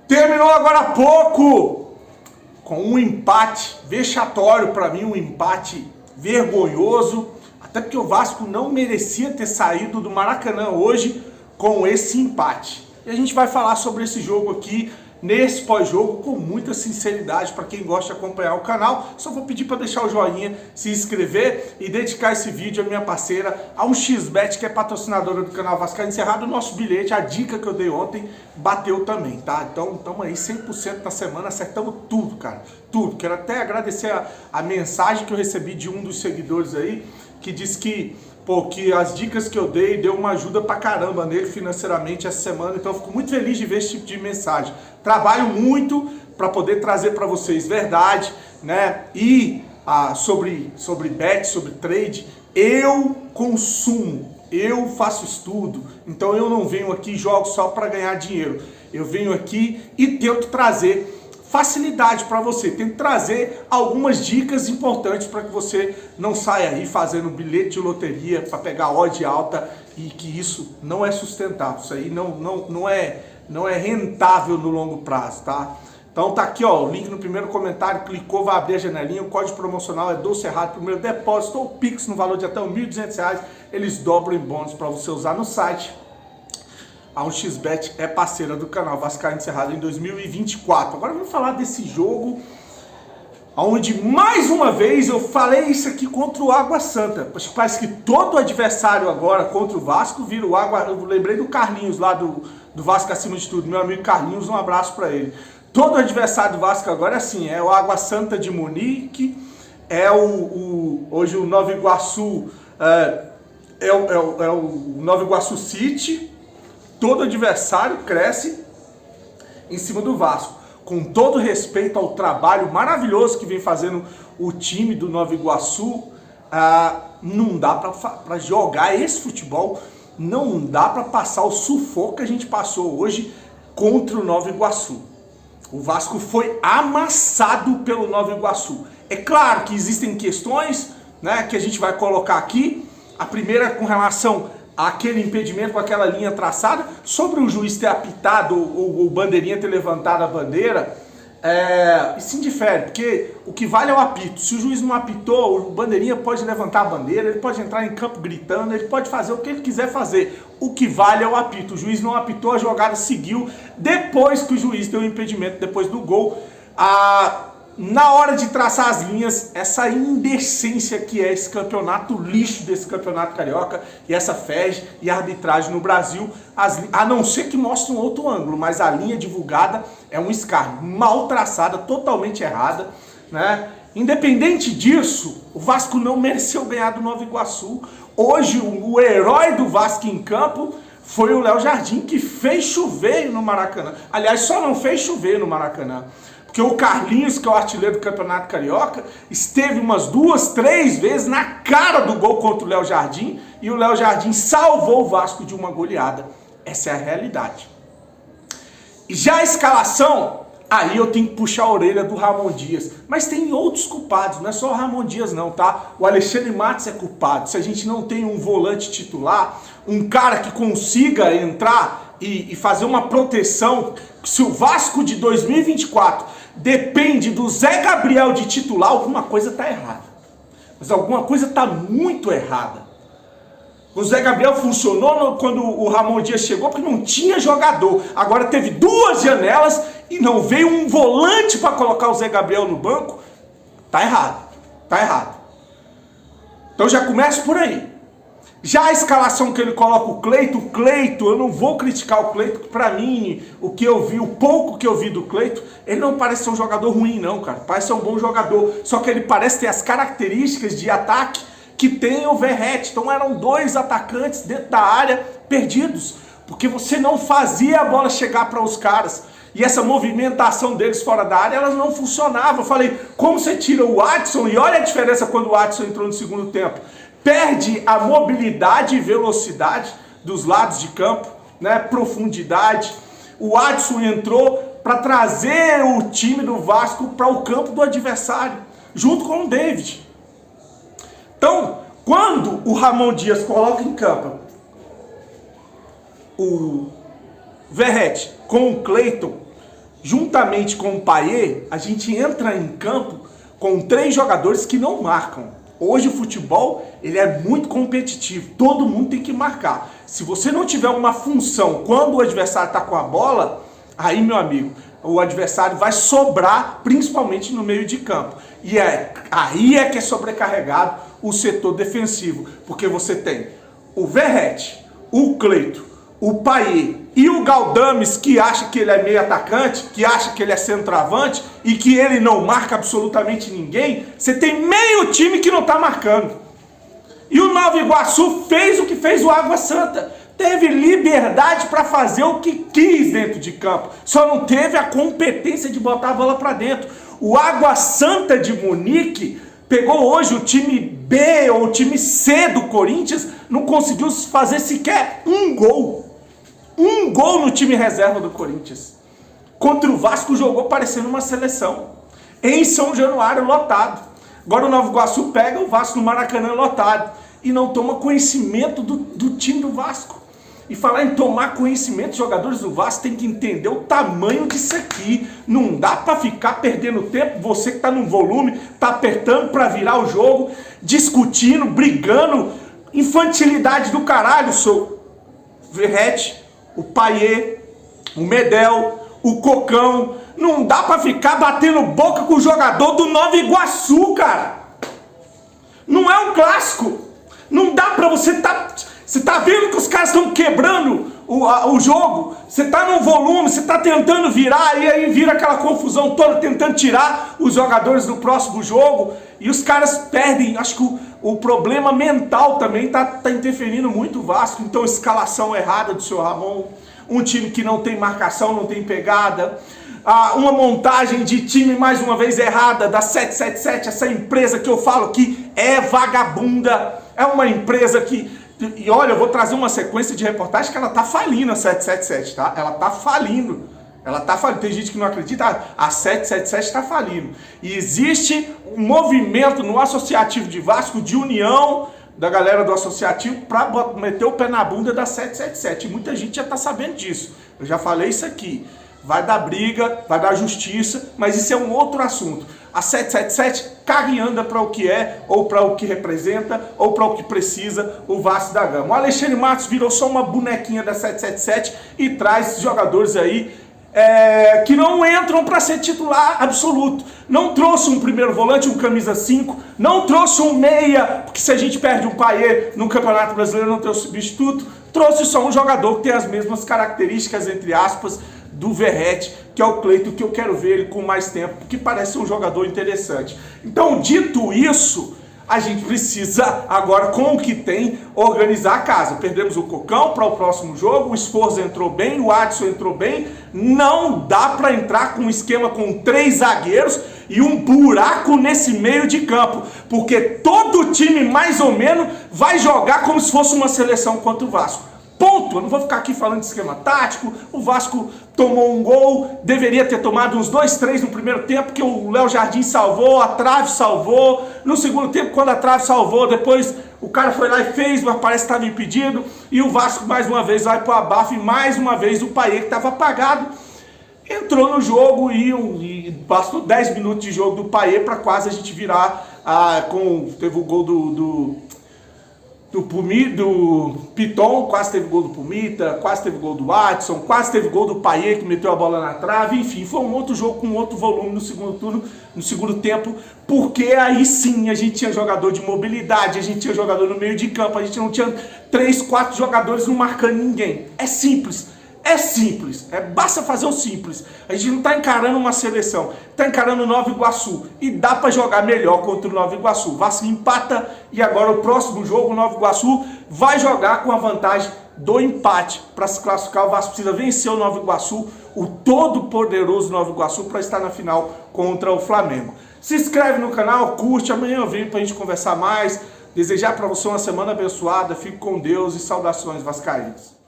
Terminou agora há pouco com um empate vexatório para mim, um empate vergonhoso, até porque o Vasco não merecia ter saído do Maracanã hoje com esse empate. E a gente vai falar sobre esse jogo aqui nesse pós-jogo com muita sinceridade para quem gosta de acompanhar o canal. Só vou pedir para deixar o joinha, se inscrever e dedicar esse vídeo à minha parceira, a 1xBet, que é patrocinadora do canal Vascaíno Cerrado. O nosso bilhete, a dica que eu dei ontem, bateu também, tá? Então estamos aí 100% na semana, acertamos tudo, cara, tudo. Quero até agradecer a mensagem que eu recebi de um dos seguidores aí, que disse que que as dicas que eu dei deu uma ajuda pra caramba nele financeiramente essa semana, então eu fico muito feliz de ver esse tipo de mensagem. Trabalho muito para poder trazer para vocês verdade, né? E sobre bet, sobre trade, eu consumo, eu faço estudo, então eu não venho aqui e jogo só para ganhar dinheiro. Eu venho aqui e tento trazer facilidade para você, tento trazer algumas dicas importantes para que você não saia aí fazendo bilhete de loteria para pegar odd alta e que isso não é sustentável, isso aí não é rentável no longo prazo, tá? Então tá aqui, ó, o link no primeiro comentário, clicou, vai abrir a janelinha, o código promocional é do Cerrado, primeiro depósito ou Pix no valor de até R$ 1.200, eles dobram em bônus para você usar no site. A 1xBet é parceira do canal Vascaíno Cerrado em 2024. Agora vamos falar desse jogo, onde mais uma vez eu falei isso aqui contra o Água Santa. Parece que todo adversário agora contra o Vasco vira o Água. Eu lembrei do Carlinhos lá do Vasco Acima de Tudo, meu amigo Carlinhos, um abraço para ele. Todo adversário do Vasco agora é assim, é o Água Santa de Munique, é hoje o Nova Iguaçu, é o Nova Iguaçu City. Todo adversário cresce em cima do Vasco. Com todo respeito ao trabalho maravilhoso que vem fazendo o time do Nova Iguaçu, não dá para jogar esse futebol, não dá para passar o sufoco que a gente passou hoje contra o Nova Iguaçu. O Vasco foi amassado pelo Nova Iguaçu. É claro que existem questões, né, que a gente vai colocar aqui. A primeira com relação aquele impedimento com aquela linha traçada, sobre o juiz ter apitado ou o bandeirinha ter levantado a bandeira, isso indifere, porque o que vale é o apito. Se o juiz não apitou, o bandeirinha pode levantar a bandeira, ele pode entrar em campo gritando, ele pode fazer o que ele quiser fazer. O que vale é o apito. O juiz não apitou, a jogada seguiu depois que o juiz deu o impedimento, depois do gol. Na hora de traçar as linhas, essa indecência que é esse campeonato, o lixo desse campeonato carioca, e essa FEG e a arbitragem no Brasil, a não ser que mostre um outro ângulo, mas a linha divulgada é um escárnio, mal traçada, totalmente errada, né? Independente disso, o Vasco não mereceu ganhar do Nova Iguaçu. Hoje, o herói do Vasco em campo foi o Léo Jardim, que fez chover no Maracanã. Aliás, só não fez chover no Maracanã, porque o Carlinhos, que é o artilheiro do Campeonato Carioca, esteve umas 2, 3 vezes na cara do gol contra o Léo Jardim, e o Léo Jardim salvou o Vasco de uma goleada. Essa é a realidade. E já a escalação, aí eu tenho que puxar a orelha do Ramon Dias. Mas tem outros culpados, não é só o Ramon Dias não, tá? O Alexandre Matos é culpado. Se a gente não tem um volante titular, um cara que consiga entrar e fazer uma proteção, se o Vasco de 2024 depende do Zé Gabriel de titular, alguma coisa está errada. Mas alguma coisa está muito errada. O Zé Gabriel funcionou quando o Ramon Dias chegou porque não tinha jogador. Agora teve 2 janelas e não veio um volante para colocar o Zé Gabriel no banco. Tá errado. Tá errado. Então já começa por aí. Já a escalação que ele coloca o Cleito, eu não vou criticar o Cleito, pra mim, o que eu vi, o pouco que eu vi do Cleito, ele não parece ser um jogador ruim não, cara, parece ser um bom jogador, só que ele parece ter as características de ataque que tem o Verratti. Então eram 2 atacantes dentro da área perdidos, porque você não fazia a bola chegar para os caras, e essa movimentação deles fora da área, elas não funcionavam. Eu falei, como você tira o Adson, e olha a diferença quando o Adson entrou no segundo tempo, perde a mobilidade e velocidade dos lados de campo, né? Profundidade. O Adson entrou para trazer o time do Vasco para o campo do adversário, junto com o David. Então, quando o Ramon Dias coloca em campo o Verratti com o Cleiton, juntamente com o Payet, a gente entra em campo com 3 jogadores que não marcam. Hoje o futebol ele é muito competitivo, todo mundo tem que marcar. Se você não tiver uma função quando o adversário está com a bola, aí, meu amigo, o adversário vai sobrar, principalmente no meio de campo. E aí é que é sobrecarregado o setor defensivo, porque você tem o Verratti, o Cleito, o Payet e o Galdames, que acha que ele é meio atacante, que acha que ele é centroavante e que ele não marca absolutamente ninguém. Você tem meio time que não está marcando. E o Nova Iguaçu fez o que fez o Água Santa. Teve liberdade para fazer o que quis dentro de campo. Só não teve a competência de botar a bola para dentro. O Água Santa de Munique pegou hoje o time B ou o time C do Corinthians, não conseguiu fazer sequer um gol. Um gol no time reserva do Corinthians. Contra o Vasco jogou parecendo uma seleção. Em São Januário, lotado. Agora o Nova Iguaçu pega o Vasco no Maracanã lotado. E não toma conhecimento do time do Vasco. E falar em tomar conhecimento, os jogadores do Vasco têm que entender o tamanho disso aqui. Não dá para ficar perdendo tempo. Você que está num volume, está apertando para virar o jogo, discutindo, brigando. Infantilidade do caralho, seu Verratti, o Payet, o Medel, o Cocão. Não dá pra ficar batendo boca com o jogador do Nova Iguaçu, cara. Não é um clássico. Não dá pra você tá... Você tá vendo que os caras estão quebrando o jogo? Você tá num volume, você tá tentando virar, e aí vira aquela confusão toda, tentando tirar os jogadores do próximo jogo, e os caras perdem. Acho que o problema mental também tá interferindo muito o Vasco. Então, escalação errada do seu Ramon, um time que não tem marcação, não tem pegada, uma montagem de time mais uma vez errada da 777, essa empresa que eu falo que é vagabunda, é uma empresa que... E olha, eu vou trazer uma sequência de reportagem que ela tá falindo, a 777, tá? Ela tá falindo. Ela tá falindo. Tem gente que não acredita, a 777 tá falindo. E existe um movimento no Associativo de Vasco de união da galera do Associativo para meter o pé na bunda da 777. E muita gente já tá sabendo disso. Eu já falei isso aqui. Vai dar briga, vai dar justiça, mas isso é um outro assunto. A 777 caga e anda para o que é, ou para o que representa, ou para o que precisa o Vasco da Gama. O Alexandre Matos virou só uma bonequinha da 777 e traz jogadores aí que não entram para ser titular absoluto. Não trouxe um primeiro volante, um camisa 5, não trouxe um meia, porque se a gente perde um Payet no Campeonato Brasileiro não tem o substituto, trouxe só um jogador que tem as mesmas características, entre aspas, do Verratti, que é o Cleito, que eu quero ver ele com mais tempo, porque parece um jogador interessante. Então, dito isso, a gente precisa agora, com o que tem, organizar a casa. Perdemos o Cocão para o próximo jogo, o Sforza entrou bem, o Adson entrou bem. Não dá para entrar com um esquema com 3 zagueiros e um buraco nesse meio de campo, porque todo time, mais ou menos, vai jogar como se fosse uma seleção contra o Vasco. Ponto. Eu não vou ficar aqui falando de esquema tático. O Vasco tomou um gol, deveria ter tomado uns 2, 3 no primeiro tempo, que o Léo Jardim salvou, a trave salvou. No segundo tempo, quando a trave salvou, depois o cara foi lá e fez, mas parece que estava impedido. E o Vasco mais uma vez vai para o abafo, e mais uma vez o Payet, que estava apagado, entrou no jogo e bastou 10 minutos de jogo do Payet para quase a gente virar. Teve o gol do Piton, quase teve gol do Pumita, quase teve gol do Adson, quase teve gol do Payet, que meteu a bola na trave. Enfim, foi um outro jogo com outro volume no segundo turno, no segundo tempo, porque aí sim a gente tinha jogador de mobilidade, a gente tinha jogador no meio de campo, a gente não tinha 3, 4 jogadores não marcando ninguém. É simples. É simples, basta fazer o simples. A gente não está encarando uma seleção, está encarando o Nova Iguaçu. E dá para jogar melhor contra o Nova Iguaçu. O Vasco empata e agora o próximo jogo o Nova Iguaçu vai jogar com a vantagem do empate. Para se classificar, o Vasco precisa vencer o Nova Iguaçu, o todo poderoso Nova Iguaçu, para estar na final contra o Flamengo. Se inscreve no canal, curte, amanhã eu venho para a gente conversar mais. Desejar para você uma semana abençoada, fique com Deus e saudações vascaínas.